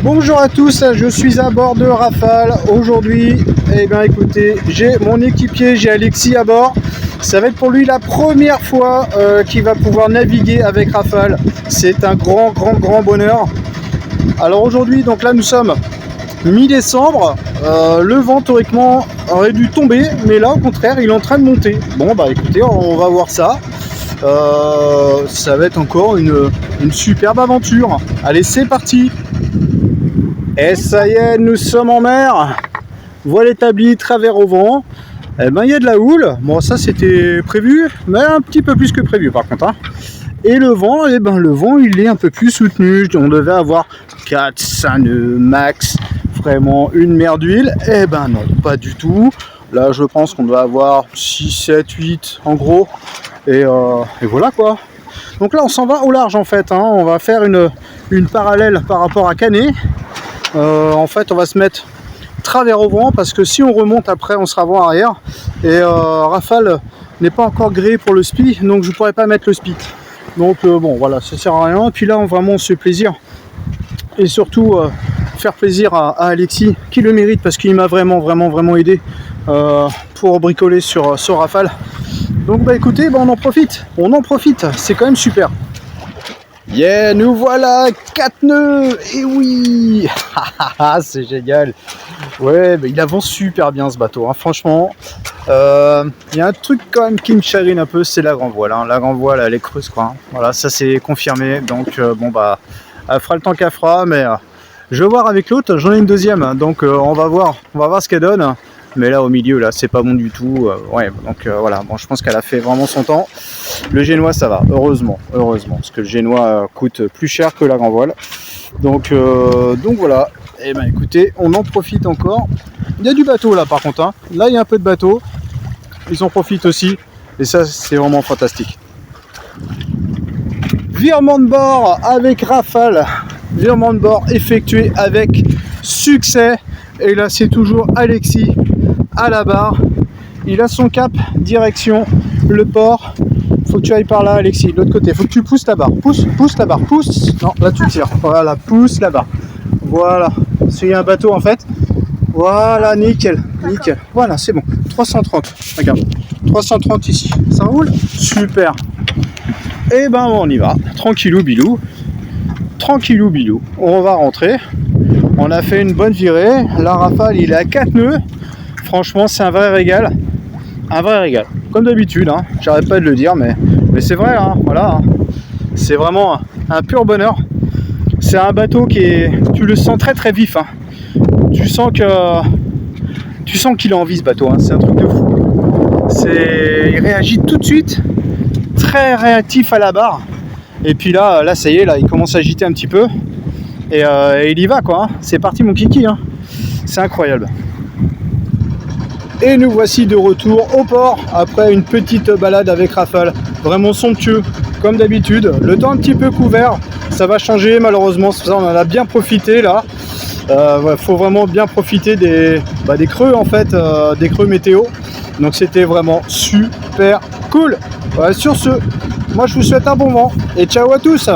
Bonjour à tous, je suis à bord de Rafale. Aujourd'hui, eh bien écoutez, j'ai mon équipier, j'ai Alexis à bord. Ça va être pour lui la première fois qu'il va pouvoir naviguer avec Rafale. C'est un grand bonheur. Alors aujourd'hui, donc là nous sommes mi-décembre. Le vent théoriquement aurait dû tomber, mais là au contraire il est en train de monter. Bon bah écoutez, on va voir ça. Ça va être encore une superbe aventure. Allez, c'est parti. Et ça y est, nous sommes en mer. Voile établie, travers au vent. Eh ben il y a de la houle. Bon, ça c'était prévu, mais un petit peu plus que prévu par contre, hein. Et le vent, eh ben le vent il est un peu plus soutenu. On devait avoir 4-5 nœuds max. Vraiment une mer d'huile. Eh ben non, pas du tout. Là je pense qu'on doit avoir 6, 7, 8 en gros. Et voilà quoi. Donc là on s'en va au large en fait, hein. On va faire une parallèle par rapport à Canet. En fait on va se mettre travers au vent parce que si on remonte après on sera vent arrière. Et Rafale n'est pas encore gréé pour le spi, donc je ne pourrais pas mettre le spi. Donc bon voilà, ça sert à rien. Et puis là on vraiment se fait plaisir. Et surtout faire plaisir à Alexis qui le mérite parce qu'il m'a vraiment aidé pour bricoler sur Rafale. Donc bah écoutez, bah, on en profite, c'est quand même super. Yeah, nous voilà, 4 nœuds, et oui. C'est génial. Ouais, bah, il avance super bien ce bateau, hein. Franchement. Il y a un truc quand même qui me chagrine un peu, c'est la grand voile, hein. La grand voile elle est creuse quoi, hein. Voilà, ça c'est confirmé. Donc bon bah elle fera le temps qu'elle fera, mais je vais voir avec l'autre, j'en ai une deuxième, donc on va voir ce qu'elle donne. Mais là au milieu là c'est pas bon du tout, ouais, donc voilà, bon je pense qu'elle a fait vraiment son temps. Le génois ça va, heureusement, parce que le génois coûte plus cher que la grand voile. Donc voilà, et ben écoutez, on en profite encore. Il y a du bateau là par contre, hein. Là il y a un peu de bateau, ils en profitent aussi, et ça c'est vraiment fantastique. Virement de bord avec Rafale, virement de bord effectué avec succès. Et là c'est toujours Alexis à la barre, il a son cap, direction le port. Faut que tu ailles par là Alexis, de l'autre côté, faut que tu pousses la barre, pousse la barre, pousse, non là tu tires, voilà, pousse la barre, voilà, s'il y a un bateau en fait, voilà, nickel, voilà c'est bon, 330, regarde, 330 ici, ça roule, super, et ben on y va, tranquillou bilou, on va rentrer. On a fait une bonne virée, la Rafale il est à 4 nœuds, franchement c'est un vrai régal, comme d'habitude, hein. J'arrête pas de le dire, mais c'est vrai, hein. Voilà, hein. C'est vraiment un pur bonheur, c'est un bateau qui est, tu le sens très vif, hein. Tu sens qu'il a envie ce bateau, hein. C'est un truc de fou, il réagit tout de suite, très réactif à la barre, et puis là ça y est, là il commence à agiter un petit peu. Et il y va quoi, hein. C'est parti mon kiki, hein. C'est incroyable. Et nous voici de retour au port après une petite balade avec Rafale. Vraiment somptueux comme d'habitude. Le temps un petit peu couvert, ça va changer malheureusement. C'est ça, on en a bien profité là. Faut vraiment bien profiter des creux en fait, des creux météo. Donc c'était vraiment super cool. Ouais, sur ce, moi je vous souhaite un bon vent et ciao à tous.